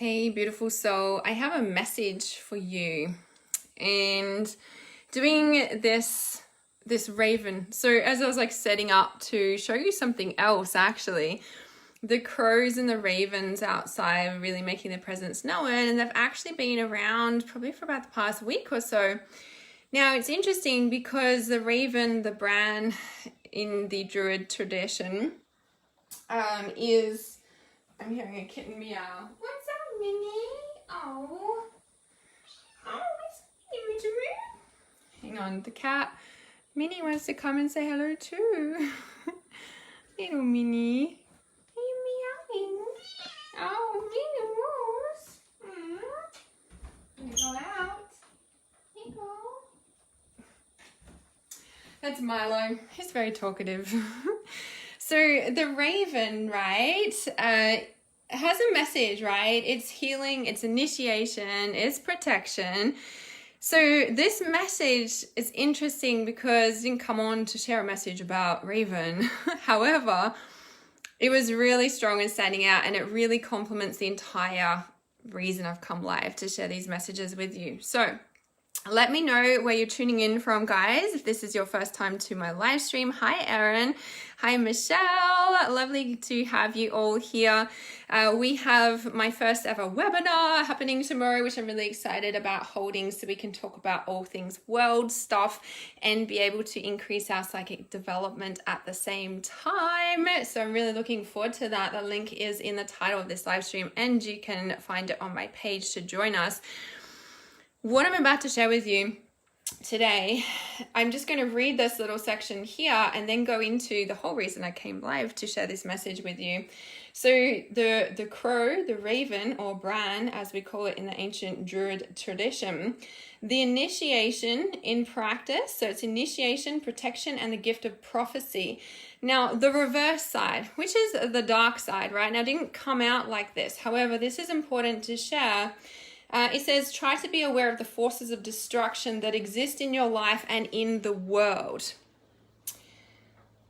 Hey, beautiful soul. I have a message for you. And doing this raven. So as I was like setting up to show you something else, actually, the crows and the ravens outside are really making their presence known, and they've actually been around probably for about the past week or so. Now, it's interesting because the raven, the Bran in the Druid tradition, is... I'm hearing a kitten meow. What's up, Minnie? Oh, it's Minnie. Hang on, the cat. Minnie wants to come and say hello too. Little Minnie. Are you meowing? Oh, Minnie Rose. Gonna go out. Here you go. That's Milo. He's very talkative. So the raven, right, has a message, right? It's healing, it's initiation, it's protection. So this message is interesting because it didn't come on to share a message about raven. However, it was really strong and standing out, and it really complements the entire reason I've come live to share these messages with you. So let me know where you're tuning in from, guys. If this is your first time to my live stream, hi Erin, hi Michelle, lovely to have you all here. We have my first ever webinar happening tomorrow, which I'm really excited about holding, so we can talk about all things world stuff and be able to increase our psychic development at the same time. So I'm really looking forward to that. The link is in the title of this live stream, and you can find it on my page to join us. What I'm about to share with you today, I'm just going to read this little section here and then go into the whole reason I came live to share this message with you. So the crow, the raven, or Bran, as we call it in the ancient Druid tradition, the initiation in practice, so it's initiation, protection, and the gift of prophecy. Now, the reverse side, which is the dark side, right? Now, it didn't come out like this. However, this is important to share. It says, try to be aware of the forces of destruction that exist in your life and in the world.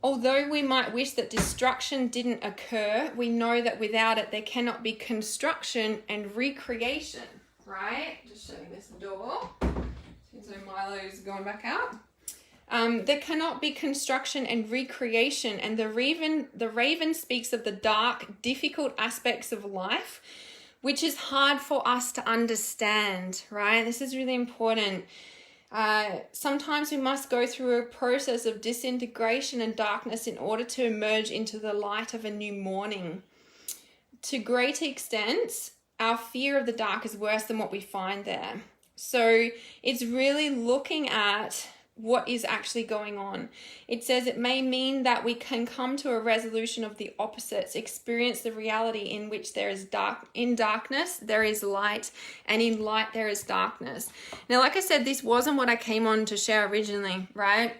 Although we might wish that destruction didn't occur, we know that without it, there cannot be construction and recreation, right? Just shutting this door. So Milo's going back out. There cannot be construction and recreation. And the raven speaks of the dark, difficult aspects of life, which is hard for us to understand, right? This is really important. Sometimes we must go through a process of disintegration and darkness in order to emerge into the light of a new morning. To great extent, our fear of the dark is worse than what we find there. So it's really looking at what is actually going on. It says it may mean that we can come to a resolution of the opposites, experience the reality in which there is in darkness there is light, and in light there is darkness. Now, like I said, this wasn't what I came on to share originally, right?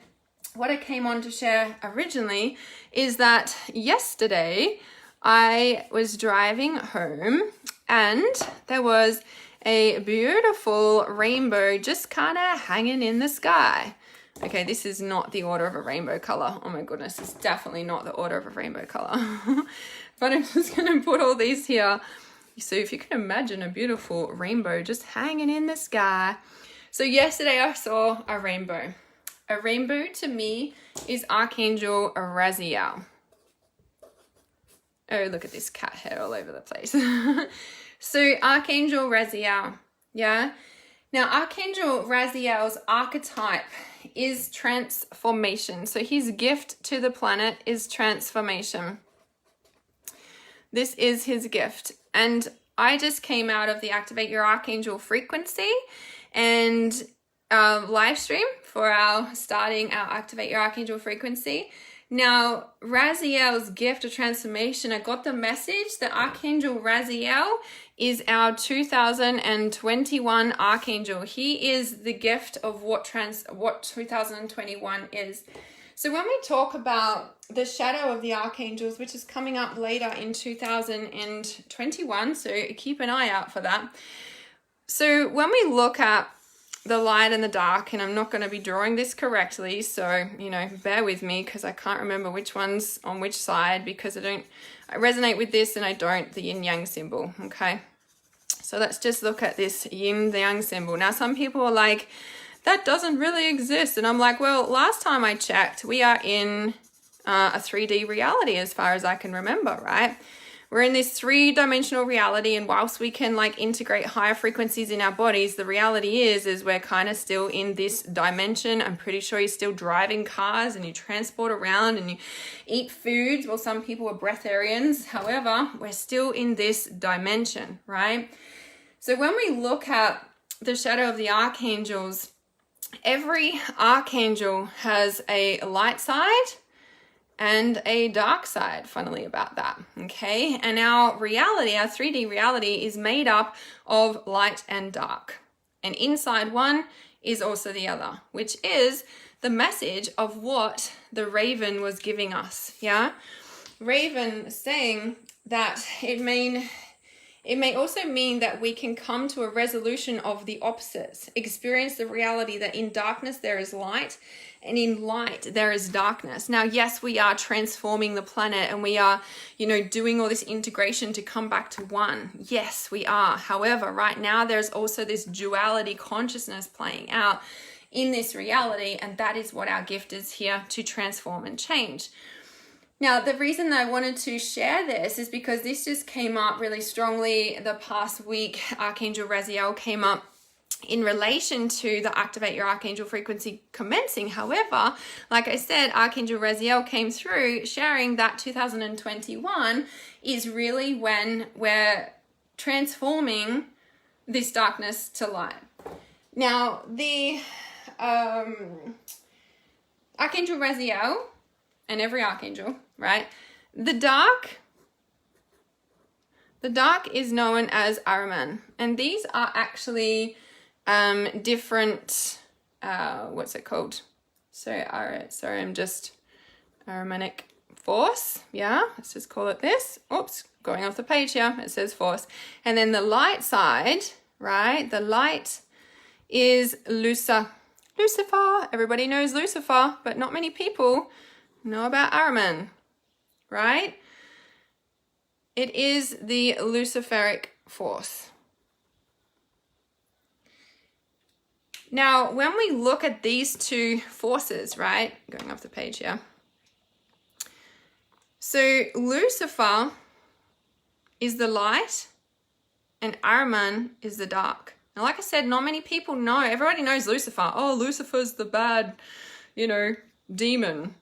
What I came on to share originally is that yesterday I was driving home and there was a beautiful rainbow just kind of hanging in the sky. Okay, this is not the order of a rainbow color. Oh my goodness, it's definitely not the order of a rainbow color. But I'm just going to put all these here. So if you can imagine a beautiful rainbow just hanging in the sky. So yesterday I saw a rainbow. A rainbow to me is Archangel Raziel. Oh, look at this cat hair all over the place. So Archangel Raziel, yeah? Now, Archangel Raziel's archetype is transformation. So his gift to the planet is transformation. This is his gift. And I just came out of the Activate Your Archangel frequency and live stream for starting our Activate Your Archangel frequency. Now, Raziel's gift of transformation, I got the message that Archangel Raziel is our 2021 Archangel. He is the gift of what 2021 is. So when we talk about the shadow of the archangels, which is coming up later in 2021, so keep an eye out for that. So when we look at the light and the dark, and I'm not going to be drawing this correctly, so, bear with me because I can't remember which one's on which side because I resonate with this and I don't, the yin yang symbol, okay? So let's just look at this yin-yang symbol. Now, some people are like, that doesn't really exist. And I'm like, well, last time I checked, we are in a 3D reality as far as I can remember, right? We're in this 3-dimensional reality, and whilst we can like integrate higher frequencies in our bodies, the reality is we're kind of still in this dimension. I'm pretty sure you're still driving cars and you transport around and you eat foods. Well, some people are breatharians. However, we're still in this dimension, right? So when we look at the shadow of the archangels, every archangel has a light side and a dark side, funnily about that, okay? And our reality, our 3D reality, is made up of light and dark. And inside one is also the other, which is the message of what the raven was giving us, yeah? Raven saying that it may also mean that we can come to a resolution of the opposites, experience the reality that in darkness there is light, and in light there is darkness. Now, yes, we are transforming the planet and we are, doing all this integration to come back to one. Yes, we are. However, right now there's also this duality consciousness playing out in this reality, and that is what our gift is here to transform and change. Now, the reason that I wanted to share this is because this just came up really strongly the past week. Archangel Raziel came up in relation to the Activate Your Archangel frequency commencing. However, like I said, Archangel Raziel came through sharing that 2021 is really when we're transforming this darkness to light. Now, the Archangel Raziel, and every archangel, right? The dark is known as Ahriman, and these are actually different, what's it called? Sorry, I'm just Ahrimanic force, yeah, let's just call it this. Oops, going off the page here, it says force. And then the light side, right? The light is Lucifer. Everybody knows Lucifer, but not many people know about Ahriman, right? It is the Luciferic force. Now, when we look at these two forces, right, going off the page here. So Lucifer is the light and Ahriman is the dark. Now, like I said, not many people know. Everybody knows Lucifer. Oh, Lucifer's the bad, demon.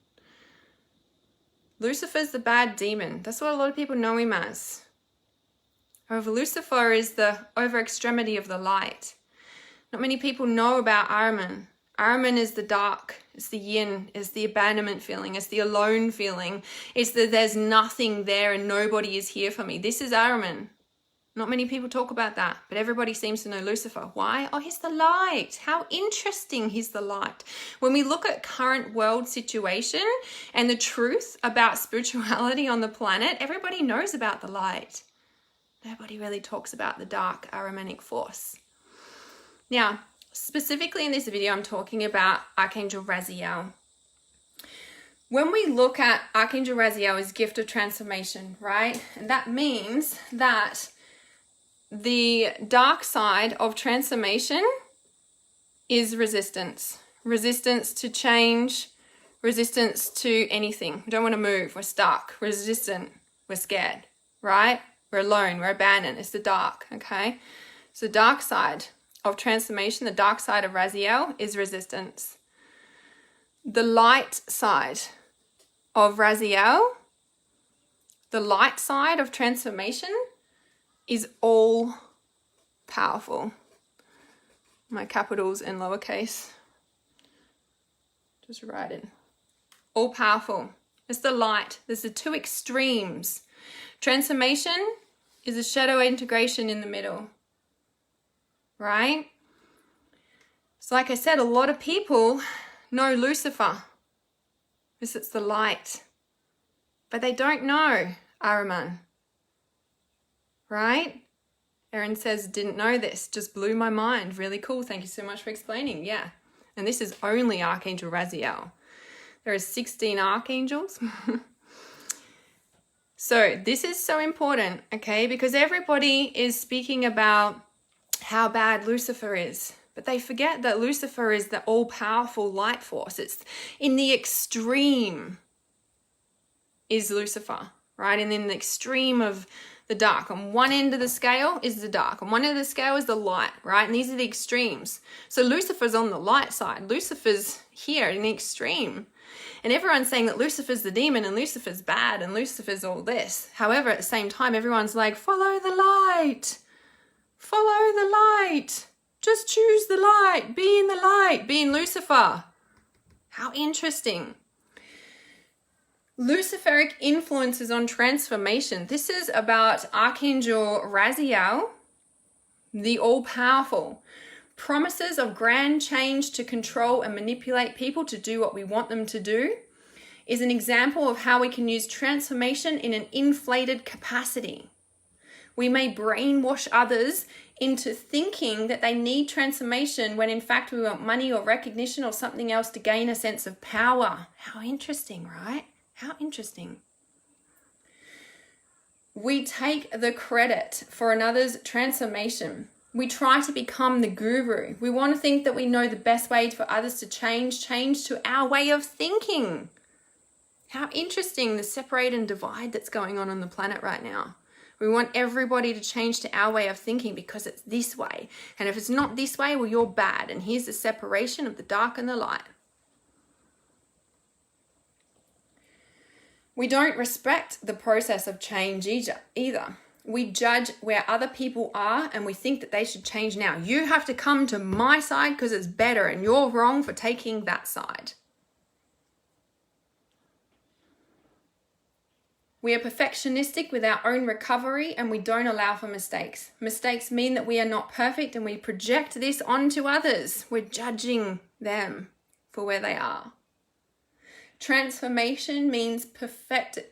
Lucifer's the bad demon. That's what a lot of people know him as. However, Lucifer is the over extremity of the light. Not many people know about Ahriman. Ahriman is the dark. It's the yin. It's the abandonment feeling. It's the alone feeling. It's the there's nothing there and nobody is here for me. This is Ahriman. Not many people talk about that, but everybody seems to know Lucifer. Why? Oh, he's the light. How interesting, he's the light. When we look at current world situation and the truth about spirituality on the planet, everybody knows about the light. Nobody really talks about the dark Ahrimanic force. Now, specifically in this video, I'm talking about Archangel Raziel. When we look at Archangel Raziel's gift of transformation, right? And that means that the dark side of transformation is resistance. Resistance to change, resistance to anything. We don't want to move, we're stuck, we're resistant, we're scared, right? We're alone, we're abandoned. It's the dark, okay? So the dark side of transformation, the dark side of Raziel is resistance. The light side of Raziel, the light side of transformation is all powerful. My capitals and lowercase. Just write it. All powerful. It's the light. There's the two extremes. Transformation is a shadow integration in the middle. Right? So like I said, a lot of people know Lucifer because it's the light, but they don't know Ahriman. Right? Erin says, didn't know this, just blew my mind. Really cool. Thank you so much for explaining. Yeah. And this is only Archangel Raziel. There are 16 archangels. So this is so important, okay? Because everybody is speaking about how bad Lucifer is. But they forget that Lucifer is the all-powerful light force. It's in the extreme is Lucifer, right? And in the extreme of the dark. On one end of the scale is the dark. On one end of the scale is the light, right? And these are the extremes. So Lucifer's on the light side. Lucifer's here in the extreme. And everyone's saying that Lucifer's the demon and Lucifer's bad and Lucifer's all this. However, at the same time, everyone's like, follow the light. Follow the light. Just choose the light. Be in the light. Be in Lucifer. How interesting. Luciferic influences on transformation. This is about Archangel Raziel, the all-powerful. Promises of grand change to control and manipulate people to do what we want them to do is an example of how we can use transformation in an inflated capacity. We may brainwash others into thinking that they need transformation when in fact we want money or recognition or something else to gain a sense of power. How interesting, right? How interesting. We take the credit for another's transformation. We try to become the guru. We want to think that we know the best way for others to change to our way of thinking. How interesting, the separate and divide that's going on the planet right now. We want everybody to change to our way of thinking because it's this way. And if it's not this way, well, you're bad. And here's the separation of the dark and the light. We don't respect the process of change either. We judge where other people are and we think that they should change now. You have to come to my side because it's better and you're wrong for taking that side. We are perfectionistic with our own recovery and we don't allow for mistakes. Mistakes mean that we are not perfect and we project this onto others. We're judging them for where they are. Transformation perfected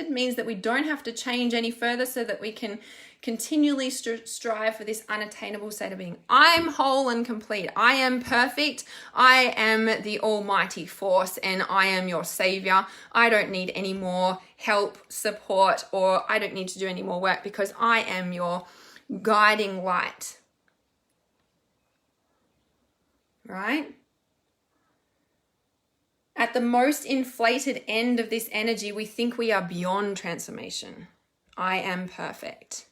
means that we don't have to change any further so that we can continually strive for this unattainable state of being. I'm whole and complete. I am perfect. I am the almighty force and I am your savior. I don't need any more help, support, or I don't need to do any more work because I am your guiding light. Right? At the most inflated end of this energy, we think we are beyond transformation. I am perfect.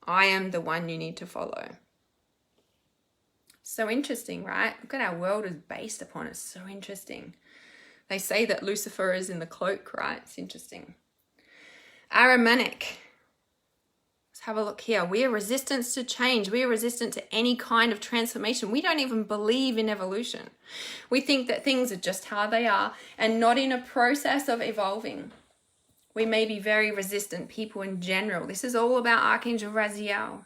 I am the one you need to follow. So interesting, right? Look at our world is based upon. It's so interesting. They say that Lucifer is in the cloak, right? It's interesting. Aramanic. Let's have a look here. We are resistant to change. We are resistant to any kind of transformation. We don't even believe in evolution. We think that things are just how they are and not in a process of evolving. We may be very resistant people in general. This is all about Archangel Raziel.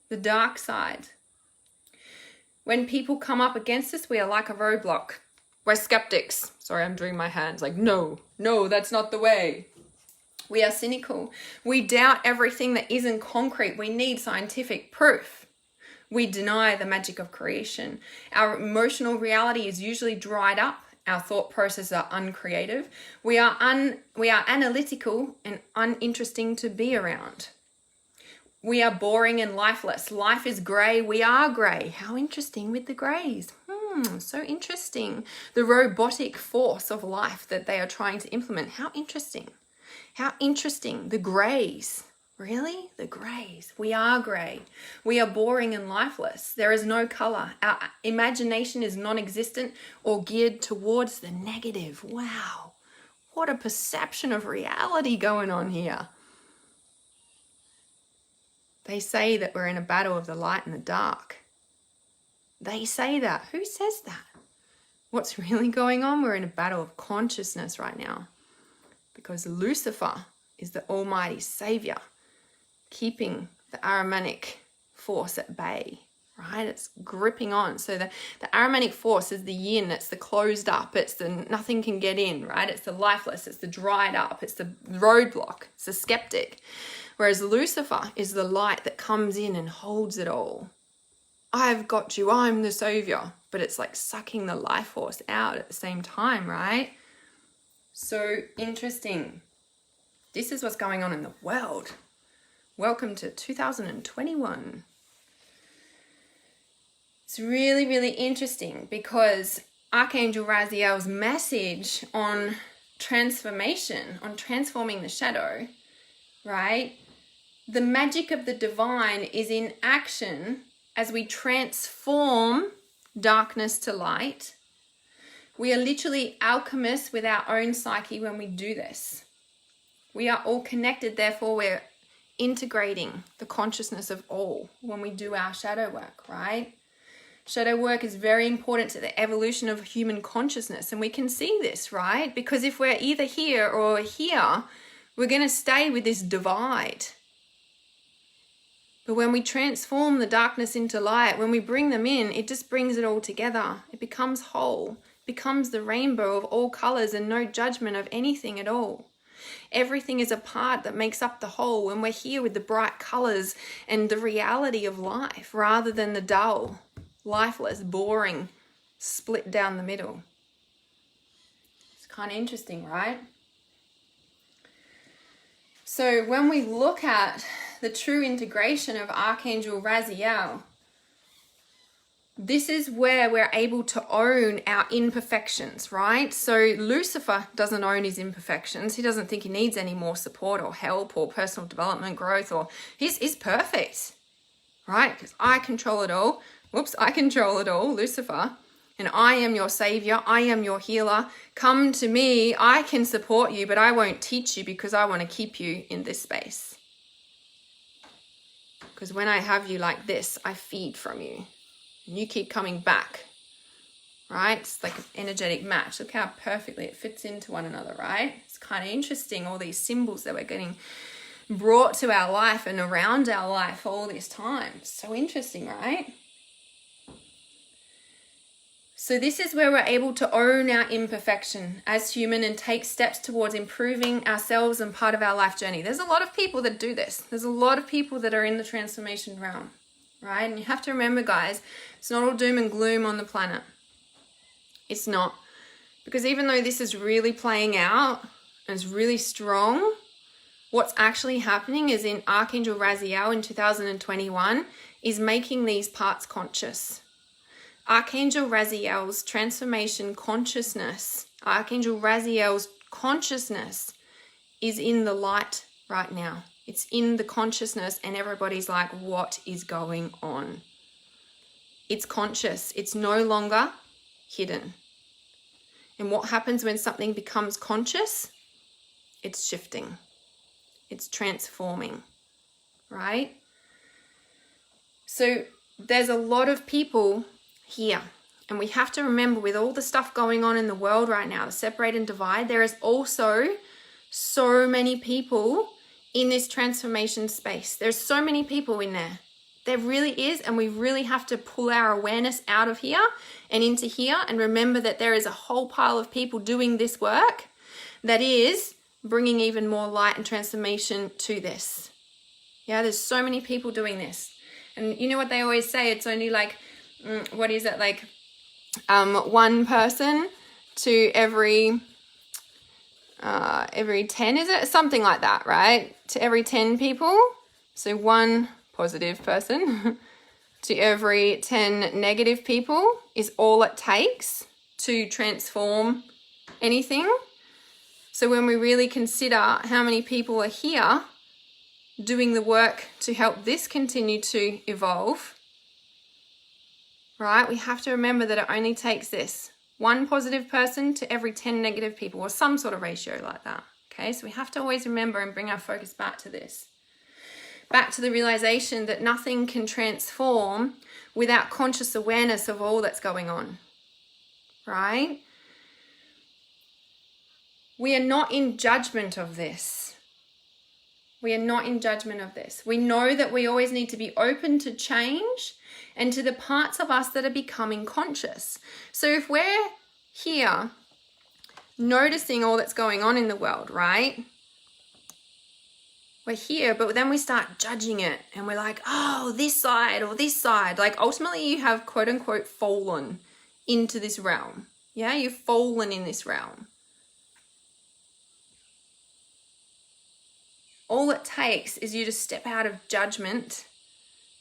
The dark side. When people come up against us, we are like a roadblock. We're skeptics. Sorry, I'm doing my hands like, no, that's not the way. We are cynical. We doubt everything that isn't concrete. We need scientific proof. We deny the magic of creation. Our emotional reality is usually dried up. Our thought processes are uncreative. We are analytical and uninteresting to be around. We are boring and lifeless. Life is grey. We are grey. How interesting with the greys. So interesting. The robotic force of life that they are trying to implement. How interesting. How interesting. The greys. Really? The greys. We are grey. We are boring and lifeless. There is no colour. Our imagination is non-existent or geared towards the negative. Wow. What a perception of reality going on here. They say that we're in a battle of the light and the dark. They say that. Who says that? What's really going on? We're in a battle of consciousness right now. Because Lucifer is the almighty savior, keeping the Aramanic force at bay, right? It's gripping on. So the Aramanic force is the yin, it's the closed up, it's the nothing can get in, right? It's the lifeless, it's the dried up, it's the roadblock, it's the skeptic. Whereas Lucifer is the light that comes in and holds it all. I've got you, I'm the savior. But it's like sucking the life force out at the same time, right? So interesting. This is what's going on in the world. Welcome to 2021. It's really, really interesting because Archangel Raziel's message on transformation, on transforming the shadow, right? The magic of the divine is in action as we transform darkness to light. We are literally alchemists with our own psyche when we do this. We are all connected, therefore we're integrating the consciousness of all when we do our shadow work, right? Shadow work is very important to the evolution of human consciousness, and we can see this, right? Because if we're either here or here, we're going to stay with this divide. But when we transform the darkness into light, when we bring them in, it just brings it all together. It becomes whole, becomes the rainbow of all colors and no judgment of anything at all. Everything is a part that makes up the whole when we're here with the bright colors and the reality of life rather than the dull, lifeless, boring, split down the middle. It's kind of interesting, right? So when we look at the true integration of Archangel Raziel, this is where we're able to own our imperfections, right? So Lucifer doesn't own his imperfections. He doesn't think he needs any more support or help or personal development growth, or he's perfect, right? Because I control it all. I control it all, Lucifer. And I am your savior. I am your healer. Come to me. I can support you, but I won't teach you because I want to keep you in this space. Because when I have you like this, I feed from you. And you keep coming back, right? It's like an energetic match. Look how perfectly it fits into one another, right? It's kind of interesting, all these symbols that we're getting brought to our life and around our life all this time. So interesting, right? So this is where we're able to own our imperfection as human and take steps towards improving ourselves and part of our life journey. There's a lot of people that do this. There's a lot of people that are in the transformation realm, right? And you have to remember, guys, it's not all doom and gloom on the planet. It's not. Because even though this is really playing out and it's really strong, what's actually happening is in Archangel Raziel in 2021 is making these parts conscious. Archangel Raziel's transformation consciousness, Archangel Raziel's consciousness is in the light right now. It's in the consciousness and everybody's like, what is going on? It's conscious. It's no longer hidden. And what happens when something becomes conscious? It's shifting. It's transforming, right? So there's a lot of people here. And we have to remember, with all the stuff going on in the world right now, the separate and divide, there is also so many people in this transformation space. There's so many people in there. There really is. And we really have to pull our awareness out of here and into here and remember that there is a whole pile of people doing this work that is bringing even more light and transformation to this. Yeah, there's so many people doing this. And you know what they always say? It's only like, what is it, like one person to every 10, is it? Something like that, right? To every 10 people. So one positive person to every 10 negative people is all it takes to transform anything. So when we really consider how many people are here doing the work to help this continue to evolve, right, we have to remember that it only takes this one positive person to every 10 negative people, or some sort of ratio like that. Okay, so we have to always remember and bring our focus back to this. Back to the realization that nothing can transform without conscious awareness of all that's going on, right? We are not in judgment of this. We are not in judgment of this. We know that we always need to be open to change and to the parts of us that are becoming conscious. So if we're here noticing all that's going on in the world, right? We're here, but then we start judging it and we're like, oh, this side or this side. Like ultimately you have quote unquote fallen into this realm. Yeah, you've fallen in this realm. All it takes is you to step out of judgment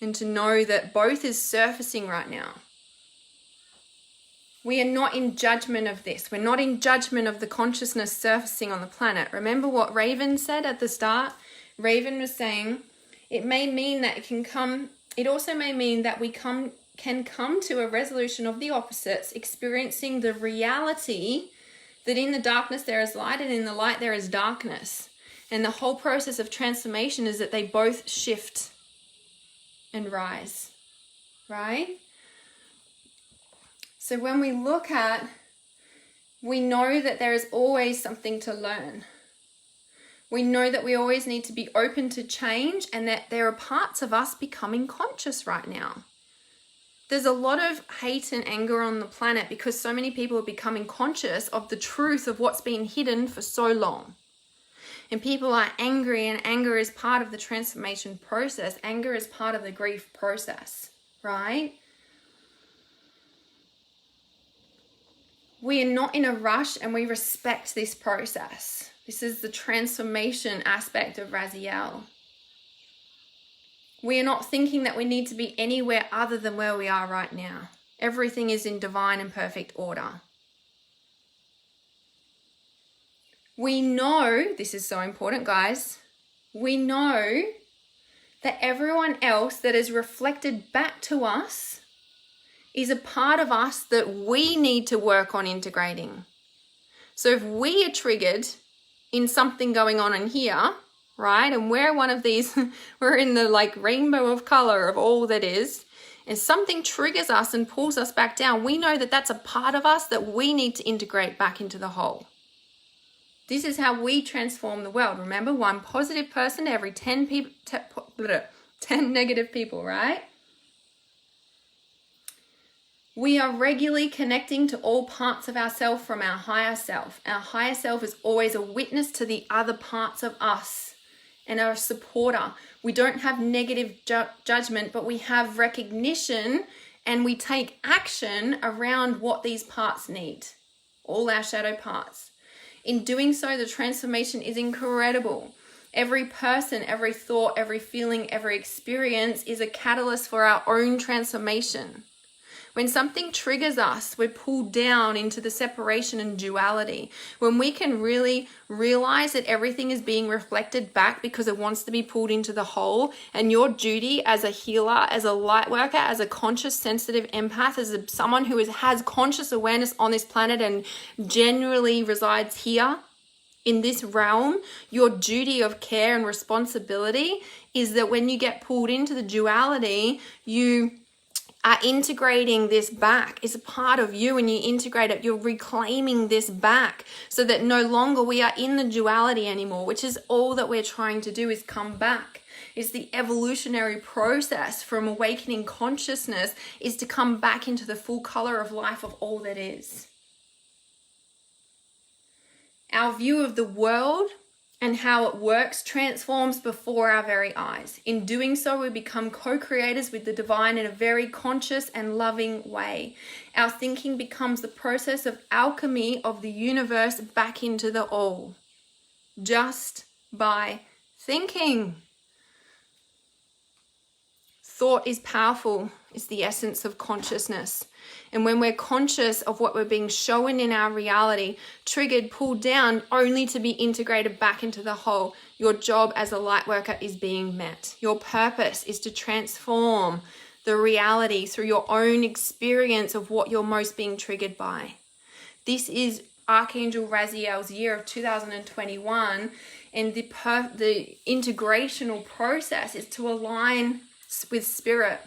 and to know that both is surfacing right now. We are not in judgment of this. We're not in judgment of the consciousness surfacing on the planet. Remember what Raven said at the start? Raven was saying, it may mean that it also may mean that we can come to a resolution of the opposites, experiencing the reality that in the darkness there is light and in the light there is darkness. And the whole process of transformation is that they both shift and rise, right? So when we look at, we know that there is always something to learn. We know that we always need to be open to change and that there are parts of us becoming conscious right now. There's a lot of hate and anger on the planet because so many people are becoming conscious of the truth of what's been hidden for so long. And people are angry, and anger is part of the transformation process. Anger is part of the grief process, right? We are not in a rush and we respect this process. This is the transformation aspect of Raziel. We are not thinking that we need to be anywhere other than where we are right now. Everything is in divine and perfect order. We know, this is so important, guys, we know that everyone else that is reflected back to us is a part of us that we need to work on integrating. So if we are triggered in something going on in here, right, and we're one of these, we're in the like rainbow of color of all that is, and something triggers us and pulls us back down, we know that that's a part of us that we need to integrate back into the whole. This is how we transform the world. Remember, one positive person to every 10 negative people, right? We are regularly connecting to all parts of ourselves from our higher self. Our higher self is always a witness to the other parts of us and are a supporter. We don't have negative judgment, but we have recognition and we take action around what these parts need. All our shadow parts. In doing so, the transformation is incredible. Every person, every thought, every feeling, every experience is a catalyst for our own transformation. When something triggers us, we're pulled down into the separation and duality. When we can really realize that everything is being reflected back because it wants to be pulled into the whole, and your duty as a healer, as a light worker, as a conscious, sensitive empath, as someone who has conscious awareness on this planet and genuinely resides here in this realm, your duty of care and responsibility is that when you get pulled into the duality, you are integrating this back. It's a part of you, and you integrate it. You're reclaiming this back so that no longer we are in the duality anymore, which is all that we're trying to do, is come back. It's the evolutionary process from awakening consciousness, is to come back into the full color of life of all that is. Our view of the world and how it works transforms before our very eyes. In doing so, we become co-creators with the divine in a very conscious and loving way. Our thinking becomes the process of alchemy of the universe back into the all, just by thinking. Thought is powerful. It's the essence of consciousness. And when we're conscious of what we're being shown in our reality, triggered, pulled down, only to be integrated back into the whole, your job as a light worker is being met. Your purpose is to transform the reality through your own experience of what you're most being triggered by. This is Archangel Raziel's year of 2021, and the integrational process is to align with spirit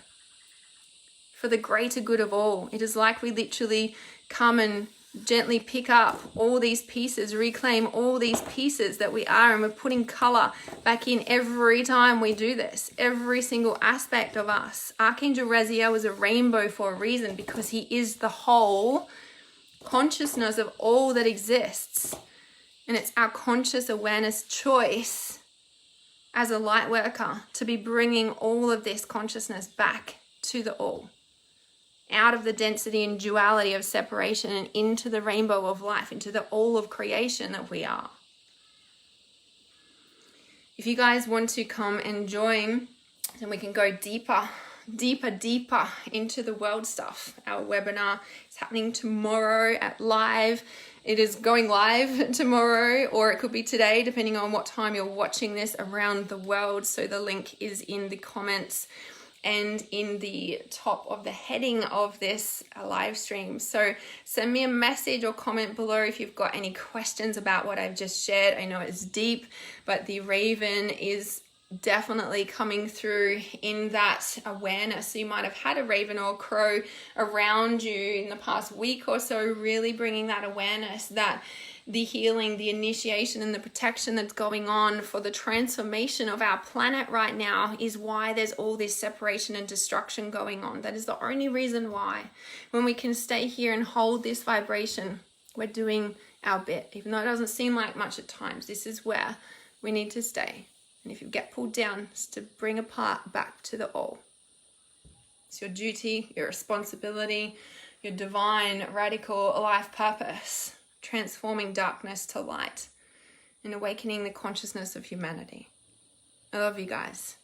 for the greater good of all. It is like we literally come and gently pick up all these pieces, reclaim all these pieces that we are, and we're putting color back in every time we do this, every single aspect of us. Archangel Raziel is a rainbow for a reason, because he is the whole consciousness of all that exists. And it's our conscious awareness choice as a light worker to be bringing all of this consciousness back to the all, out of the density and duality of separation and into the rainbow of life, into the all of creation that we are. if you guys want to come and join, then we can go deeper into the world stuff. Our webinar is happening tomorrow at live. It is going live tomorrow, or it could be today, depending on what time you're watching this around the world. So the link is in the comments and in the top of the heading of this live stream. So send me a message or comment below if you've got any questions about what I've just shared. I know it's deep, but the raven is definitely coming through in that awareness. So you might have had a raven or a crow around you in the past week or so, really bringing that awareness that the healing, the initiation, and the protection that's going on for the transformation of our planet right now is why there's all this separation and destruction going on. That is the only reason why. When we can stay here and hold this vibration, we're doing our bit. Even though it doesn't seem like much at times, this is where we need to stay. And if you get pulled down, it's to bring a part back to the all. It's your duty, your responsibility, your divine, radical life purpose. Transforming darkness to light and awakening the consciousness of humanity. I love you guys.